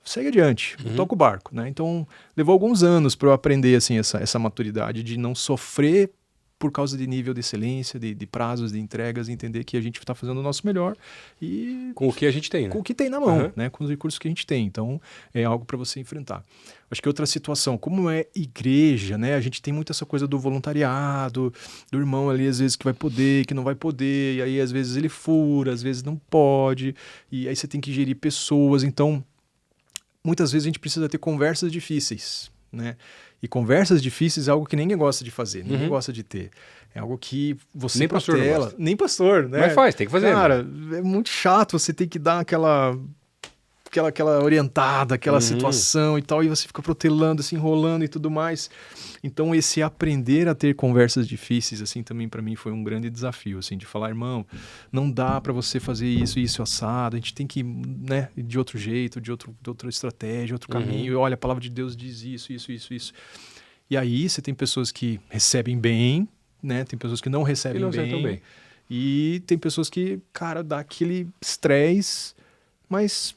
segue adiante, toca o barco, né? Então levou alguns anos para eu aprender assim, essa maturidade de não sofrer por causa de nível de excelência, de prazos, de entregas, entender que a gente está fazendo o nosso melhor e... Com o que a gente tem, né? Com o que tem na mão, né? Com os recursos que a gente tem. Então, é algo para você enfrentar. Acho que outra situação, como é igreja, né? A gente tem muito essa coisa do voluntariado, do irmão ali, às vezes, que vai poder, que não vai poder, e aí, às vezes, ele fura, às vezes não pode, e aí você tem que gerir pessoas. Então, muitas vezes a gente precisa ter conversas difíceis, né? E conversas difíceis é algo que ninguém gosta de fazer, ninguém gosta de ter. É algo que você nem pastor não gosta. Nem pastor, né? Mas faz, tem que fazer. Cara, é muito chato você ter que dar aquela orientada, aquela situação e tal, e você fica protelando, se enrolando e tudo mais. Então, esse aprender a ter conversas difíceis, assim, também para mim foi um grande desafio, assim, de falar, irmão, não dá para você fazer isso assado, a gente tem que, né, ir de outro jeito, de outra estratégia, outro caminho, e olha, a palavra de Deus diz isso. E aí, você tem pessoas que recebem bem, né, tem pessoas que não recebem bem, e tem pessoas que, cara, dá aquele estresse, mas...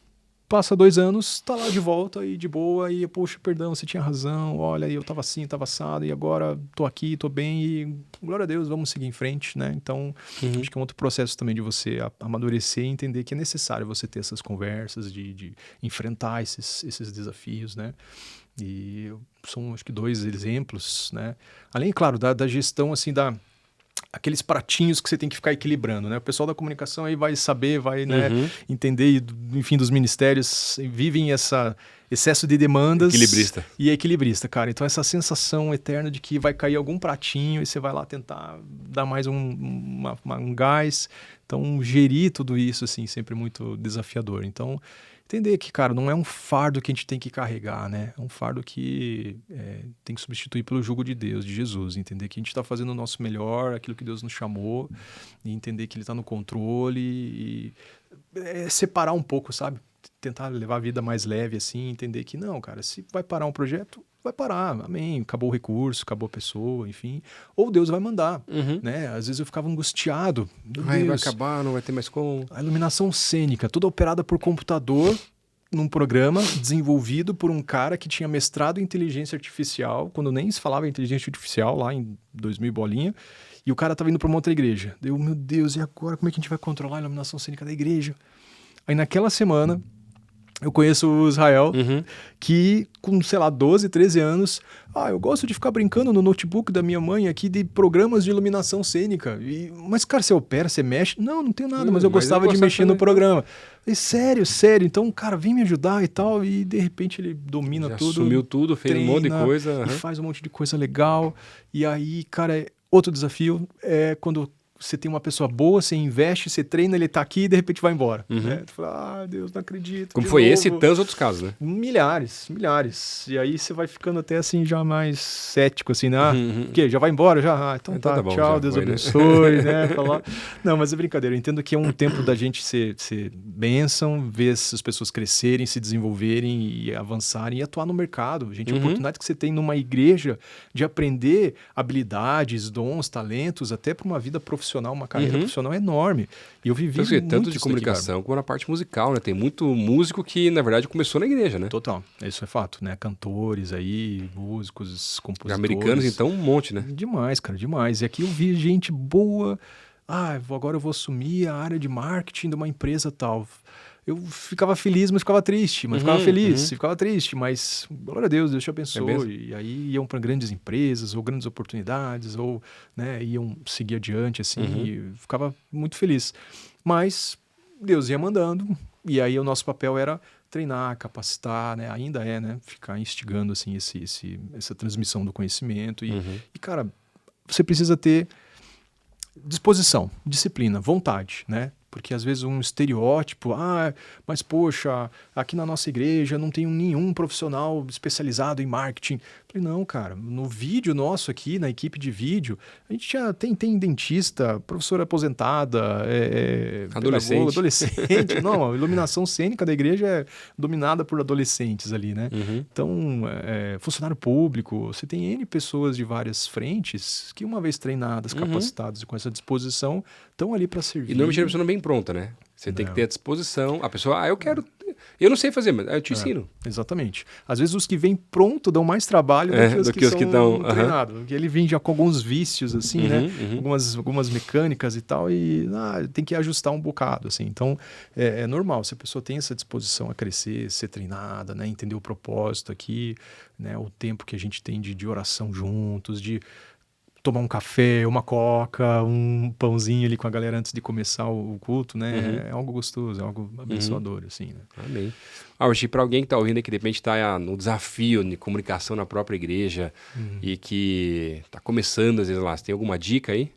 Passa 2 anos, tá lá de volta e de boa, e poxa, perdão, você tinha razão, olha, eu tava assim, tava assado, e agora tô aqui, tô bem, e glória a Deus, vamos seguir em frente, né? Então, acho que é um outro processo também de você amadurecer e entender que é necessário você ter essas conversas, de enfrentar esses desafios, né? E são, acho que, 2 exemplos, né? Além, claro, da gestão, assim, aqueles pratinhos que você tem que ficar equilibrando, né? O pessoal da comunicação aí vai saber, vai né, entender, enfim, dos ministérios vivem esse excesso de demandas. Equilibrista. E é equilibrista, cara. Então essa sensação eterna de que vai cair algum pratinho e você vai lá tentar dar mais um gás. Então gerir tudo isso, assim, sempre muito desafiador. Então entender que, cara, não é um fardo que a gente tem que carregar, né? É um fardo que tem que substituir pelo jugo de Deus, de Jesus. Entender que a gente está fazendo o nosso melhor, aquilo que Deus nos chamou, e entender que Ele está no controle e separar um pouco, sabe? Tentar levar a vida mais leve, assim, entender que não, cara, se vai parar um projeto, vai parar, amém, acabou o recurso, acabou a pessoa, enfim, ou Deus vai mandar, né? Às vezes eu ficava angustiado, meu Vai Deus, acabar, não vai ter mais como. a iluminação cênica, toda operada por computador, num programa desenvolvido por um cara que tinha mestrado em inteligência artificial, quando nem se falava em inteligência artificial, lá em 2000 bolinha, e o cara tava indo para uma outra igreja. Deu, meu Deus, e agora como é que a gente vai controlar a iluminação cênica da igreja? Aí naquela semana, eu conheço o Israel, que com, sei lá, 12, 13 anos, eu gosto de ficar brincando no notebook da minha mãe aqui de programas de iluminação cênica. Mas, cara, você opera, você mexe? Não tem nada, mas eu gostava de mexer no programa. E, sério, então, cara, vem me ajudar e tal. E, de repente, ele domina tudo. Assumiu tudo, fez um monte de coisa. E faz um monte de coisa legal. E aí, cara, outro desafio é quando você tem uma pessoa boa, você investe, você treina, ele tá aqui e de repente vai embora. Né? Tu fala, Deus, não acredito. Como foi esse e tantos outros casos, né? Milhares. E aí você vai ficando até assim já mais cético, assim, né? O quê? Já vai embora? Já? Então tá bom, tchau, Deus abençoe, né? Falar. Não, mas é brincadeira. Eu entendo que é um tempo da gente ser bênção, ver essas pessoas crescerem, se desenvolverem e avançarem e atuar no mercado. Gente, a oportunidade que você tem numa igreja de aprender habilidades, dons, talentos, até para uma vida profissional, uma carreira profissional enorme. E eu vivi muito tanto de comunicação como na parte musical, né? Tem muito músico que, na verdade, começou na igreja, né? Total. Isso é fato, né? Cantores aí, músicos, compositores. Americanos, então, um monte, né? Demais, cara, demais. E aqui eu vi gente boa. Agora eu vou assumir a área de marketing de uma empresa tal. Eu ficava feliz, mas ficava triste. Ficava feliz, ficava triste. Mas, glória a Deus, Deus te abençoe. E aí iam para grandes empresas, ou grandes oportunidades, ou né, iam seguir adiante, assim. E ficava muito feliz. Mas Deus ia mandando. E aí o nosso papel era treinar, capacitar, né? Ainda é, né? Ficar instigando, assim, essa transmissão do conhecimento. E, cara, você precisa ter disposição, disciplina, vontade, né? Porque às vezes um estereótipo, mas poxa, aqui na nossa igreja não tem nenhum profissional especializado em marketing. Falei, não, cara, no vídeo nosso aqui, na equipe de vídeo, a gente já tem dentista, professora aposentada, adolescente. Não, a iluminação cênica da igreja é dominada por adolescentes ali, né? Então, funcionário público, você tem N pessoas de várias frentes que uma vez treinadas, capacitadas e com essa disposição, estão ali para servir. E normalmente a pessoa não é bem pronta, né? Você tem que ter a disposição. A pessoa, eu não sei fazer, mas eu te ensino. Exatamente. Às vezes os que vêm pronto dão mais trabalho do que os que estão treinados. Porque ele vem já com alguns vícios, assim, né? Algumas mecânicas e tal, e tem que ajustar um bocado, assim. Então, é normal. Se a pessoa tem essa disposição a crescer, ser treinada, né? Entender o propósito aqui, né? O tempo que a gente tem de oração juntos, de tomar um café, uma coca, um pãozinho ali com a galera antes de começar o culto, né? É algo gostoso, é algo abençoador, assim, né? Amém. Hoje, para alguém que está ouvindo e que de repente está no desafio de comunicação na própria igreja e que está começando, às vezes lá, você tem alguma dica aí?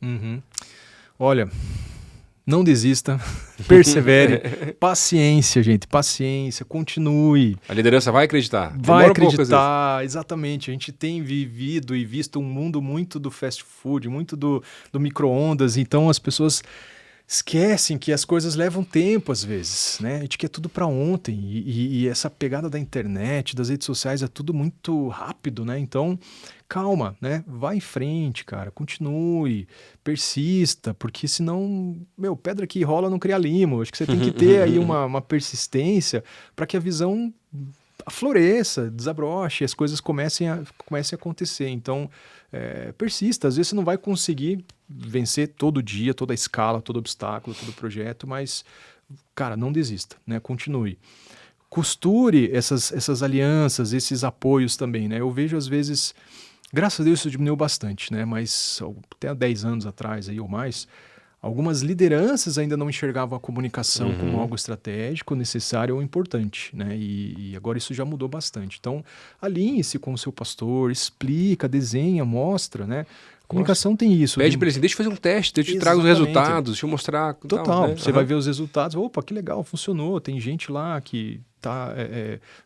Olha, não desista, persevere, paciência, gente, paciência, continue. A liderança vai acreditar. Vai acreditar, exatamente. A gente tem vivido e visto um mundo muito do fast food, muito do micro-ondas, então as pessoas esquecem que as coisas levam tempo às vezes, né? A gente quer tudo para ontem e essa pegada da internet, das redes sociais é tudo muito rápido, né? Então, calma, né? Vai em frente, cara, continue, persista, porque senão, pedra que rola não cria limo. Acho que você tem que ter aí uma persistência para que a visão floresça, desabroche, as coisas comecem a acontecer. Então, persista. Às vezes você não vai conseguir vencer todo dia, toda a escala, todo obstáculo, todo projeto, mas, cara, não desista, né? Continue. Costure essas alianças, esses apoios também, né? Eu vejo, às vezes, graças a Deus isso diminuiu bastante, né? Mas até há 10 anos atrás aí, ou mais, algumas lideranças ainda não enxergavam a comunicação como algo estratégico, necessário ou importante, né? E agora isso já mudou bastante. Então, alinhe-se com o seu pastor, explica, desenha, mostra, né? Comunicação tem isso. Pede para ele assim, deixa eu fazer um teste, eu te trago os resultados, deixa eu mostrar. Total, tal, né? Você vai ver os resultados, opa, que legal, funcionou, tem gente lá que está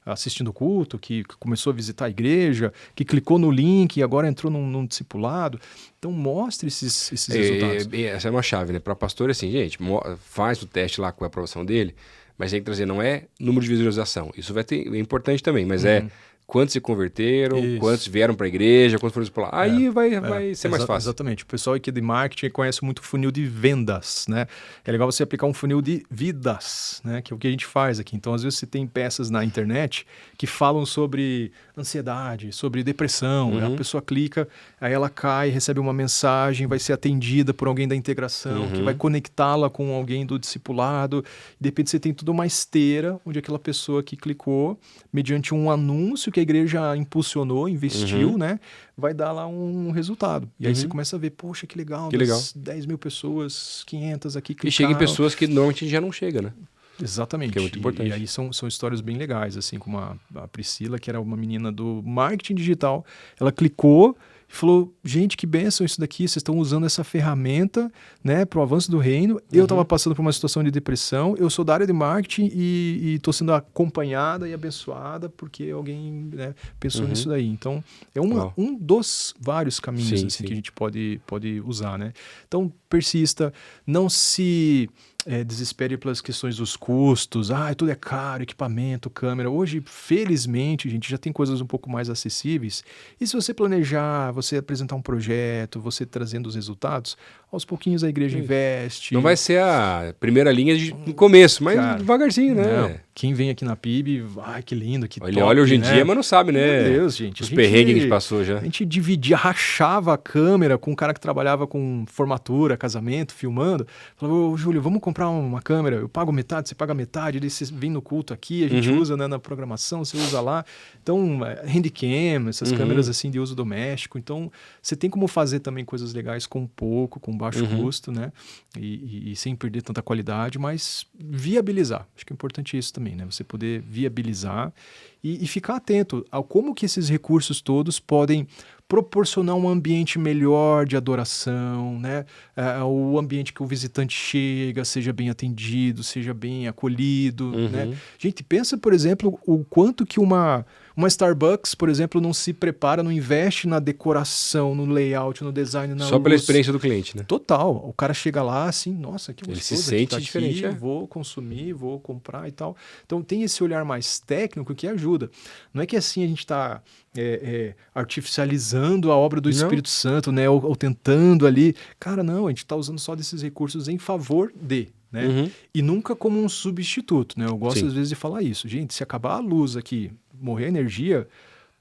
assistindo o culto, que começou a visitar a igreja, que clicou no link e agora entrou num discipulado. Então, mostre esses resultados. Essa é uma chave, né? Para pastor, assim, gente, faz o teste lá com a aprovação dele, mas tem que trazer, não é número de visualização. Isso é importante também, mas é quantos se converteram, quantos vieram para a igreja, quantos foram para lá. Aí vai ser mais fácil. Exatamente. O pessoal aqui de marketing conhece muito funil de vendas, né? É legal você aplicar um funil de vidas, né? Que é o que a gente faz aqui. Então, às vezes, você tem peças na internet que falam sobre ansiedade, sobre depressão. Né? A pessoa clica, aí ela cai, recebe uma mensagem, vai ser atendida por alguém da integração, que vai conectá-la com alguém do discipulado. De repente, você tem tudo uma esteira, onde aquela pessoa que clicou, mediante um anúncio que a igreja impulsionou, investiu, né? Vai dar lá um resultado. E aí você começa a ver, poxa, que legal, 10 mil pessoas, 500 aqui clicaram. E chega em pessoas que normalmente já não chega, né? Exatamente. Que é muito importante. E aí são histórias bem legais, assim, como a Priscila, que era uma menina do marketing digital, ela clicou e falou, gente, que bênção isso daqui, vocês estão usando essa ferramenta, né, para o avanço do reino. Eu estava passando por uma situação de depressão, eu sou da área de marketing e estou sendo acompanhada e abençoada porque alguém, né, pensou nisso daí. Então, é um dos vários caminhos que a gente pode usar, né? Então, persista, não se desespere pelas questões dos custos, tudo é caro, equipamento, câmera. Hoje, felizmente, a gente já tem coisas um pouco mais acessíveis. E se você planejar, você apresentar um projeto, você trazendo os resultados, aos pouquinhos a igreja investe. Não vai ser a primeira linha no começo, mas devagarzinho, né? Não. Quem vem aqui na PIB, que lindo, que top, olha hoje em dia, mas não sabe, né? Meu Deus, gente. Os perrengues que a gente passou já. A gente dividia, rachava a câmera com um cara que trabalhava com formatura, casamento, filmando. Falava, ô Júlio, vamos comprar uma câmera, eu pago metade, você paga metade, daí você vem no culto aqui, a gente usa, né, na programação, você usa lá. Então, handicam, essas câmeras assim de uso doméstico. Então, você tem como fazer também coisas legais com pouco, com baixo custo, né? E sem perder tanta qualidade, mas viabilizar. Acho que é importante isso também, né? Você poder viabilizar e ficar atento a como que esses recursos todos podem proporcionar um ambiente melhor de adoração, né? O ambiente que o visitante chega, seja bem atendido, seja bem acolhido, né? Gente, pensa, por exemplo, o quanto que uma Starbucks, por exemplo, não se prepara, não investe na decoração, no layout, no design, na Só pela experiência do cliente, né? Total. O cara chega lá assim, nossa, que gostoso. Ele se sente tá diferente, aqui, vou consumir, vou comprar e tal. Então tem esse olhar mais técnico que ajuda. Não é que assim a gente está artificializando a obra do Espírito Santo, né? Ou tentando ali. Cara, não, a gente está usando só desses recursos em favor de... Né? E nunca como um substituto, né? Eu gosto às vezes de falar isso. Gente, se acabar a luz aqui, morrer a energia,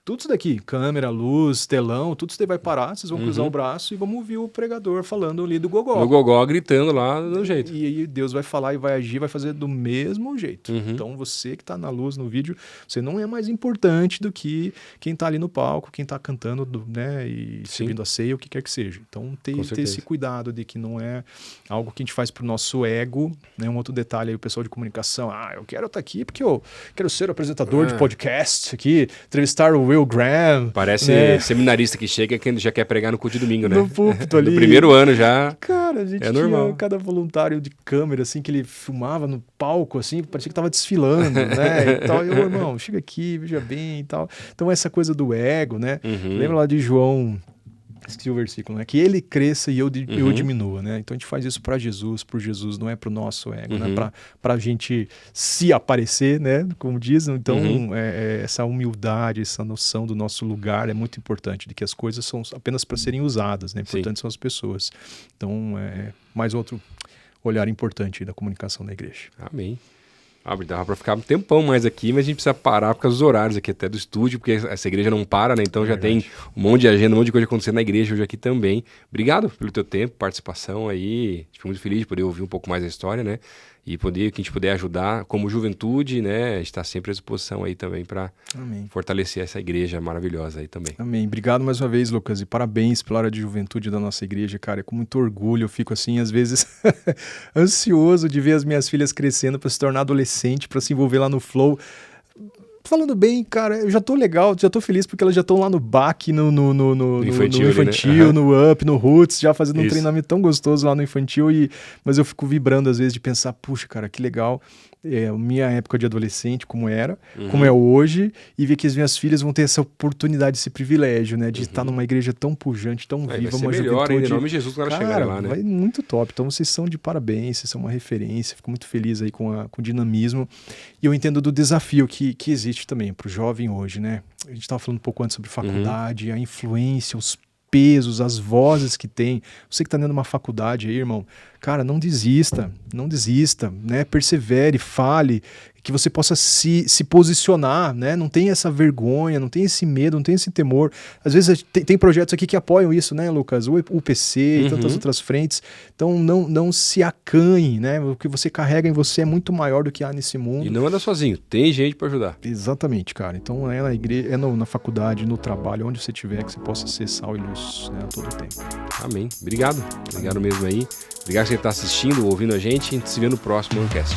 tudo isso daqui, câmera, luz, telão, tudo isso daí vai parar, vocês vão cruzar o braço e vamos ouvir o pregador falando ali do gogó. Do gogó gritando lá do jeito. E aí Deus vai falar e vai agir, vai fazer do mesmo jeito. Então você que está na luz, no vídeo, você não é mais importante do que quem está ali no palco, quem está cantando, né, e servindo a ceia, o que quer que seja. Então ter esse cuidado de que não é algo que a gente faz para o nosso ego, né? Um outro detalhe aí, o pessoal de comunicação, eu quero estar aqui porque eu quero ser o apresentador de podcast aqui, entrevistar o Will Graham. Parece, né, seminarista que chega que já quer pregar no culto de domingo, né? No púlpito ali. No primeiro ano já. Cara, a gente tinha normal. Cada voluntário de câmera, assim, que ele filmava no palco, assim, parecia que tava desfilando, né? E tal. Irmão, chega aqui, veja bem e tal. Então, essa coisa do ego, né? Lembra lá de João... Esqueci o versículo, né? Que ele cresça e eu diminua, né? Então a gente faz isso para Jesus, por Jesus, não é para o nosso ego, né? Para a gente se aparecer, né? Como dizem. Então essa humildade, essa noção do nosso lugar é muito importante, de que as coisas são apenas para serem usadas, né? Importantes são as pessoas. Então mais outro olhar importante da comunicação da igreja. Amém. Dava para ficar um tempão mais aqui, mas a gente precisa parar por causa dos horários aqui até do estúdio, porque essa igreja não para, né? Então já tem um monte de agenda, um monte de coisa acontecendo na igreja hoje aqui também. Obrigado pelo teu tempo, participação aí. Fico muito feliz de poder ouvir um pouco mais a história, né? E que a gente puder ajudar como juventude, né? Está sempre à disposição aí também para fortalecer essa igreja maravilhosa aí também. Amém. Obrigado mais uma vez, Lucas, e parabéns pela hora de juventude da nossa igreja, cara. É com muito orgulho, eu fico assim, às vezes, ansioso de ver as minhas filhas crescendo para se tornar adolescente, para se envolver lá no Flow. falando bem, cara, eu já tô legal, já tô feliz porque elas já estão lá no BAC, no infantil, né? no UP, no Roots, já fazendo um Isso. treinamento tão gostoso lá no infantil, mas eu fico vibrando às vezes de pensar, puxa, cara, que legal, minha época de adolescente, como era, como é hoje, e ver que as minhas filhas vão ter essa oportunidade, esse privilégio, né, de estar numa igreja tão pujante, tão viva, Vai ser uma melhor, juventude. em nome de Jesus, quando ela Cara, chegar lá, né? vai muito top. Então vocês são de parabéns, vocês são uma referência. Fico muito feliz aí com o dinamismo. E eu entendo do desafio que existe também para o jovem hoje, né? A gente estava falando um pouco antes sobre faculdade, a influência, os pesos, as vozes que tem. Você que está dentro de uma faculdade aí, irmão, cara, não desista, né? Persevere, fale, que você possa se posicionar, né? Não tem essa vergonha, não tem esse medo, não tem esse temor. Às vezes tem projetos aqui que apoiam isso, né, Lucas? O UPC e tantas outras frentes. Então não se acanhe, né? O que você carrega em você é muito maior do que há nesse mundo. E não anda sozinho, tem gente para ajudar. Exatamente, cara. Então é na igreja, na faculdade, no trabalho, onde você estiver, que você possa ser sal e luz, né, a todo tempo. Amém. Obrigado mesmo aí. Obrigado por você estar assistindo, ouvindo a gente. A gente se vê no próximo Ancast.